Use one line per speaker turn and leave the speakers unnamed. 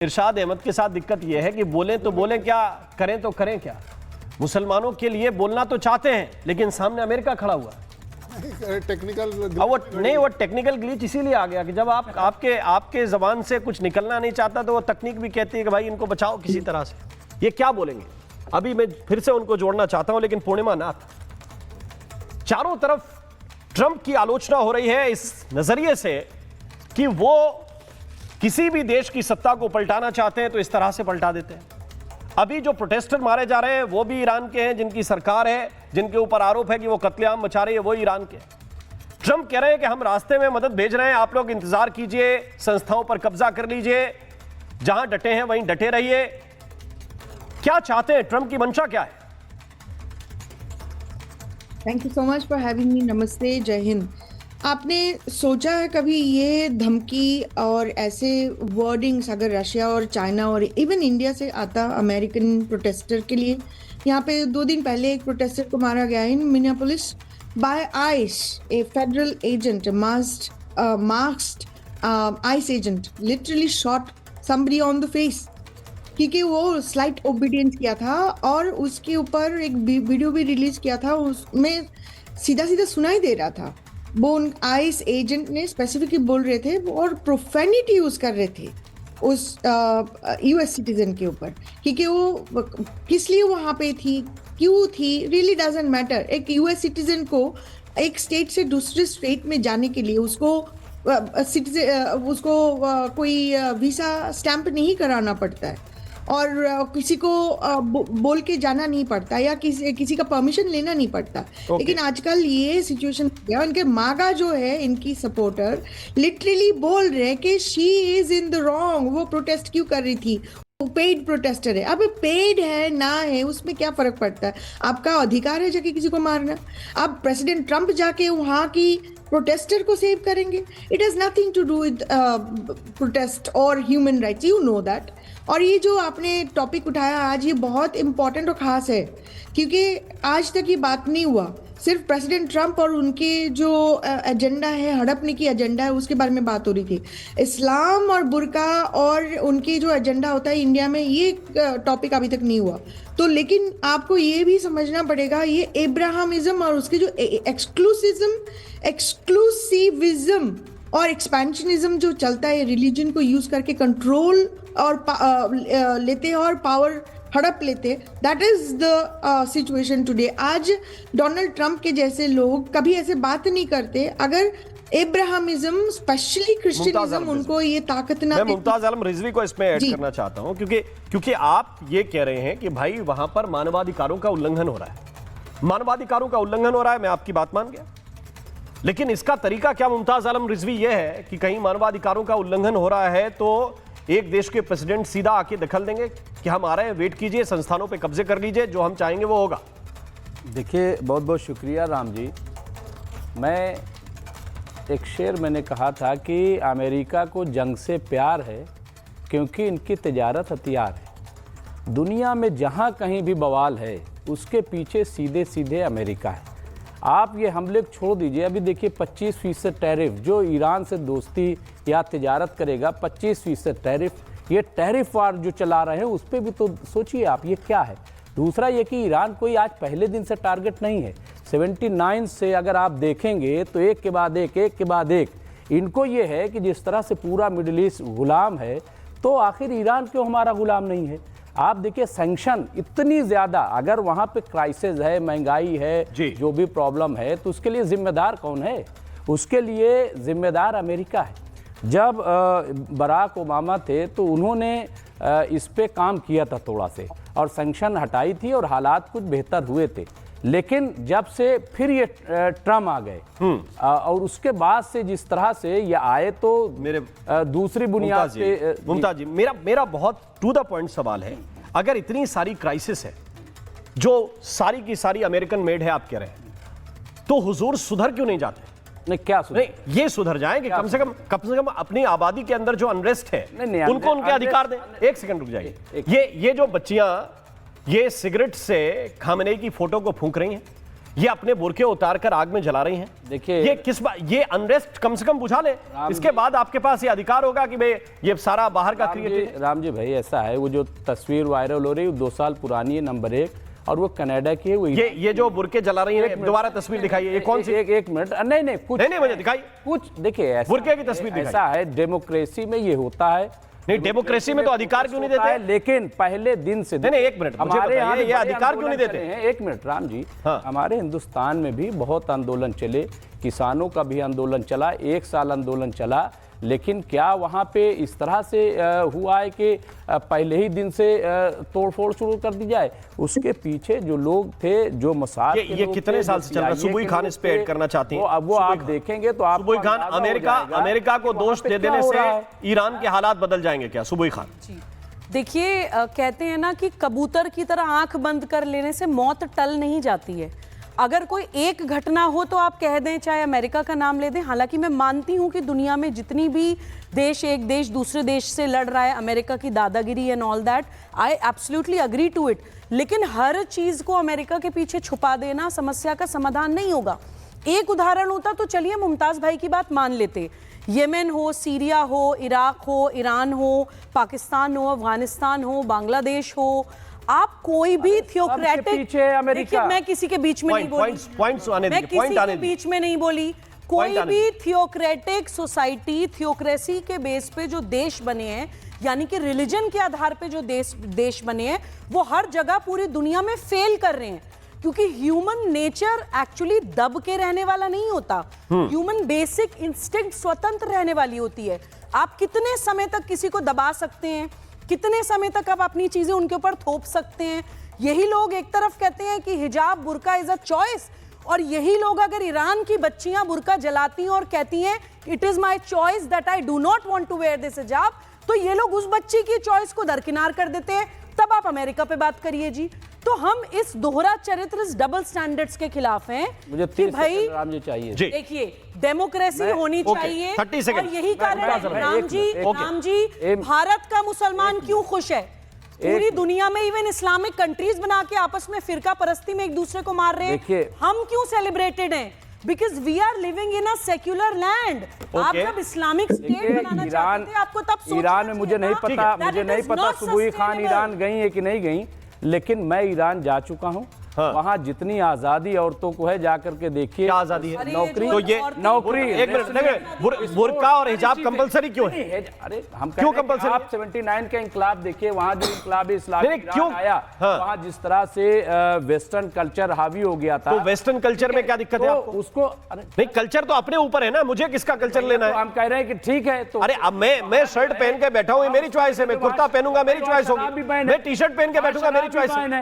इरशाद अहमद के साथ दिक्कत यह है कि बोलें तो बोलें क्या, करें तो करें क्या। मुसलमानों के लिए बोलना तो चाहते हैं लेकिन सामने अमेरिका खड़ा हुआ है।
टेक्निकल
वो टेक्निकल ग्लिच इसीलिए आ गया कि जब आपके जबान से कुछ निकलना नहीं चाहता तो वो तकनीक भी कहती है कि भाई इनको बचाओ किसी तरह से। ये क्या बोलेंगे? अभी मैं फिर से उनको जोड़ना चाहता हूं, लेकिन पूर्णिमा नाथ, चारों तरफ ट्रंप की आलोचना हो रही है इस नजरिए से कि वो किसी भी देश की सत्ता को पलटाना चाहते हैं तो इस तरह से पलटा देते हैं। अभी जो प्रोटेस्टर मारे जा रहे हैं वो भी ईरान के हैं, जिनकी सरकार है, जिनके ऊपर आरोप है कि वो कत्लेआम मचा रही है, वो ईरान के। ट्रंप कह रहे हैं कि हम रास्ते में मदद भेज रहे हैं, आप लोग इंतजार कीजिए, संस्थाओं पर कब्जा कर लीजिए, जहां डटे हैं वहीं डटे रहिए। क्या चाहते हैं? ट्रंप की मंशा क्या है?
Thank you so much for having me. नमस्ते, जय हिंद। आपने सोचा है कभी ये धमकी और ऐसे वर्डिंग्स अगर रशिया और चाइना और इवन इंडिया से आता अमेरिकन प्रोटेस्टर के लिए? यहाँ पे 2 दिन पहले एक प्रोटेस्टर को मारा गया in Minneapolis by ICE, a federal agent, masked ICE agent literally shot somebody on the face क्योंकि वो स्लाइट ओबीडियंस किया था और उसके ऊपर एक वीडियो भी रिलीज किया था, उसमें सीधा सीधा सुनाई दे रहा था। वो आइस एजेंट ने स्पेसिफिकली बोल रहे थे और प्रोफेनिटी यूज कर रहे थे उस यूएस सिटीजन के ऊपर, क्योंकि वो किस लिए वहाँ पे थी, क्यों थी, रियली डजंट मैटर। एक यूएस सिटीजन को एक स्टेट से दूसरे स्टेट में जाने के लिए उसको कोई वीसा स्टैंप नहीं कराना पड़ता है और किसी को बोल के जाना नहीं पड़ता या किसी का परमिशन लेना नहीं पड़ता। लेकिन आजकल ये सिचुएशन है, उनके मागा जो है, इनकी सपोर्टर लिटरली बोल रहे हैं कि she is in the wrong. वो प्रोटेस्ट क्यों कर रही थी? पेड प्रोटेस्टर है। अब पेड है ना है उसमें क्या फर्क पड़ता है? आपका अधिकार है जाके किसी को मारना। अब प्रेसिडेंट ट्रंप जाके वहां की प्रोटेस्टर को सेव करेंगे? It has nothing to do with protest और human rights, you know that. और ये जो आपने टॉपिक उठाया आज, ये बहुत इंपॉर्टेंट और ख़ास है क्योंकि आज तक ये बात नहीं हुआ। सिर्फ प्रेसिडेंट ट्रंप और उनके जो एजेंडा है, हड़पने की एजेंडा है, उसके बारे में बात हो रही थी। इस्लाम और बुर्का और उनके जो एजेंडा होता है इंडिया में, ये टॉपिक अभी तक नहीं हुआ। तो लेकिन आपको ये भी समझना पड़ेगा, ये एब्राहमिज्म और उसके जो एक्सक्लूसिविज्म और एक्सपेंशनिज्म जो चलता है, रिलीजन को यूज करके कंट्रोल और लेते हैं और पावर हड़प लेते, that is the situation today. आज डोनाल्ड ट्रंप के जैसे लोग कभी ऐसे बात नहीं करते अगर एब्राहमिज्म, स्पेशली क्रिश्चियनिज्म, उनको ये ताकत ना।
मैं मुमताज आलम रिजवी को इसमें ऐड करना चाहता हूं क्योंकि आप ये कह रहे हैं कि भाई वहां पर मानवाधिकारों का उल्लंघन हो रहा है। मानवाधिकारों का उल्लंघन हो रहा है, मैं आपकी बात मान गया, लेकिन इसका तरीका क्या मुमताज आलम रिजवी ये है कि कहीं मानवाधिकारों का उल्लंघन हो रहा है तो एक देश के प्रेसिडेंट सीधा आके दखल देंगे कि हम आ रहे हैं, वेट कीजिए, संस्थानों पे कब्जे कर लीजिए, जो हम चाहेंगे वो होगा।
देखिए, बहुत बहुत शुक्रिया राम जी। मैं एक शेर मैंने कहा था कि अमेरिका को जंग से प्यार है क्योंकि इनकी तिजारत हथियार है। दुनिया में जहाँ कहीं भी बवाल है उसके पीछे सीधे सीधे अमेरिका है। आप ये हमले छोड़ दीजिए, अभी देखिए 25% टैरिफ जो ईरान से दोस्ती या तिजारत करेगा, 25% टैरिफ, ये टैरिफ वार जो चला रहे हैं उस पर भी तो सोचिए आप, ये क्या है। दूसरा ये कि ईरान कोई आज पहले दिन से टारगेट नहीं है। 79 से अगर आप देखेंगे तो एक के बाद एक इनको ये है कि जिस तरह से पूरा मिडिल ईस्ट गुलाम है तो आखिर ईरान क्यों हमारा गुलाम नहीं है। आप देखिए सैंक्शन इतनी ज़्यादा, अगर वहाँ पे क्राइसिस है, महंगाई है, जो भी प्रॉब्लम है, तो उसके लिए जिम्मेदार कौन है? उसके लिए जिम्मेदार अमेरिका है। जब बराक ओबामा थे तो उन्होंने इस पे काम किया था थोड़ा से और सैंक्शन हटाई थी और हालात कुछ बेहतर हुए थे। लेकिन जब से फिर ये ट्रम्प आ गए और उसके बाद से जिस तरह से ये आए तो मेरे दूसरी बुनियाद पे
मुमताज जी, मेरा बहुत टू द पॉइंट सवाल है, अगर इतनी सारी क्राइसिस है जो सारी की सारी अमेरिकन मेड है, आप कह रहे हैं, तो हुजूर सुधर क्यों नहीं जाते?
नहीं, क्या सुधर?
नहीं, ये सुधर जाएं कि कम से कम अपनी आबादी के अंदर जो अनरेस्ट है उनको उनके अधिकार दें। एक सेकंड रुक जाइए। ये जो बच्चियां ये सिगरेट से खामनेई की फोटो को फूंक रही हैं, ये अपने बुरके उतार कर आग में जला रही हैं।
देखिए,
ये किस बात, ये अनरेस्ट कम से कम बुझा ले, इसके बाद आपके पास ये अधिकार होगा कि भाई ये सारा बाहर का क्रिएटिव।
राम जी भाई, ऐसा है, वो जो तस्वीर वायरल हो रही है 2 साल पुरानी है, नंबर 1, और वो कनाडा की है। वो
ये जो बुरके जला रही है, दोबारा तस्वीर दिखाइए, ये कौन सी?
एक मिनट, नहीं कुछ
नहीं मुझे दिखाई
कुछ। देखिए,
बुरके की तस्वीर दिखाई।
ऐसा है, डेमोक्रेसी में ये होता है।
नहीं, डेमोक्रेसी में तो अधिकार क्यों नहीं देते?
लेकिन पहले दिन से
नहीं, एक मिनट, मुझे बताइए, ये अधिकार क्यों नहीं देते?
एक मिनट राम जी,
हाँ।
हमारे हिंदुस्तान में भी बहुत आंदोलन चले, किसानों का भी आंदोलन चला, 1 साल आंदोलन चला, लेकिन क्या वहाँ पे इस तरह से हुआ है कि पहले ही दिन से तोड़फोड़ शुरू कर दी जाए? उसके पीछे जो लोग थे, जो मसाद के
ये
लोग
कितने
थे,
साल से चल रहा है? सुबुई खान इस पे ऐड करना चाहती हैं।
अब वो आप देखेंगे तो आप
सुबुई खान, अमेरिका को दोष दे देने से ईरान के हालात बदल जाएंगे क्या? सुबुई खान
देखिए, कहते हैं ना कि कबूतर की तरह आंख बंद कर लेने से मौत टल नहीं जाती है। अगर कोई एक घटना हो तो आप कह दें, चाहे अमेरिका का नाम ले दें। हालांकि मैं मानती हूं कि दुनिया में जितनी भी देश, एक देश दूसरे देश से लड़ रहा है, अमेरिका की दादागिरी and all that, I absolutely agree to it, लेकिन हर चीज को अमेरिका के पीछे छुपा देना समस्या का समाधान नहीं होगा। एक उदाहरण होता तो चलिए मुमताज भाई की बात मान लेते, येमेन हो, सीरिया हो, इराक हो, ईरान हो, पाकिस्तान हो, अफगानिस्तान हो, बांग्लादेश हो, आप कोई भी थियोक्रेटिक, देखिए मैं किसी के बीच में नहीं बोली, मैं किसी के बीच में नहीं बोली, कोई भी थियोक्रेटिक सोसाइटी, थियोक्रेसी के बेस पे जो देश बने हैं, यानी कि रिलीजन के आधार पे जो देश बने हैं, वो हर जगह पूरी दुनिया में फेल कर रहे हैं। क्योंकि ह्यूमन नेचर एक्चुअली दब के रहने वाला नहीं होता। ह्यूमन बेसिक इंस्टिंक्ट स्वतंत्र रहने वाली होती है। आप कितने समय तक किसी को दबा सकते हैं, कितने समय तक आप अपनी चीजें उनके ऊपर थोप सकते हैं। यही लोग एक तरफ कहते हैं कि हिजाब, बुर्का इज अ चॉइस, और यही लोग अगर ईरान की बच्चियां बुर्का जलाती हैं और कहती हैं it is my choice that I do not want to wear this hijab, तो ये लोग उस बच्ची की चॉइस को दरकिनार कर देते हैं। तब आप अमेरिका पे बात करिए जी। तो हम इस दोहरा चरित्र, इस डबल स्टैंडर्ड्स के खिलाफ हैं।
मुझे
कि भाई
राम जी चाहिए,
देखिए, डेमोक्रेसी होनी चाहिए,
30 सेकंड,
और यही कारण है राम जी, भारत का मुसलमान क्यों खुश है? पूरी दुनिया में इवन इस्लामिक कंट्रीज बना के आपस में फिरका परस्ती में एक दूसरे को मार रहे हैं, हम क्यों सेलिब्रेटेड हैं? Because we are living in a secular land. आप जब इस्लामिक स्टेट बनाना चाहते थे, आपको तब सोचना
ईरान में मुझे नहीं पता सुबुई खान ईरान गई है कि नहीं गई, लेकिन मैं ईरान जा चुका हूं। हाँ। वहाँ जितनी आजादी औरतों को है, जाकर के देखिए।
क्या आजादी है?
नौकरी,
तो ये
नौकरी,
एक मिनट, बुर्का और हिजाब कंपलसरी क्यों है?
अरे हम
क्यों कंपलसरी?
आप 79 का इंकलाब देखिए, वहाँ जो इंकलाब इस्लामी
क्यों
आया, वहाँ जिस तरह से वेस्टर्न कल्चर हावी हो गया था।
तो वेस्टर्न कल्चर में क्या दिक्कत है आपको?
उसको
नहीं, कल्चर तो अपने ऊपर है ना, मुझे किसका कल्चर लेना है?
हम कह रहे हैं कि ठीक है। तो
अरे अब मैं शर्ट पहन के बैठा हूँ, मेरी चॉइस है, मैं कुर्ता पहनूंगा, मेरी चॉइस होगी, मैं टी शर्ट पहन के बैठूंगा, मेरी चॉइस है।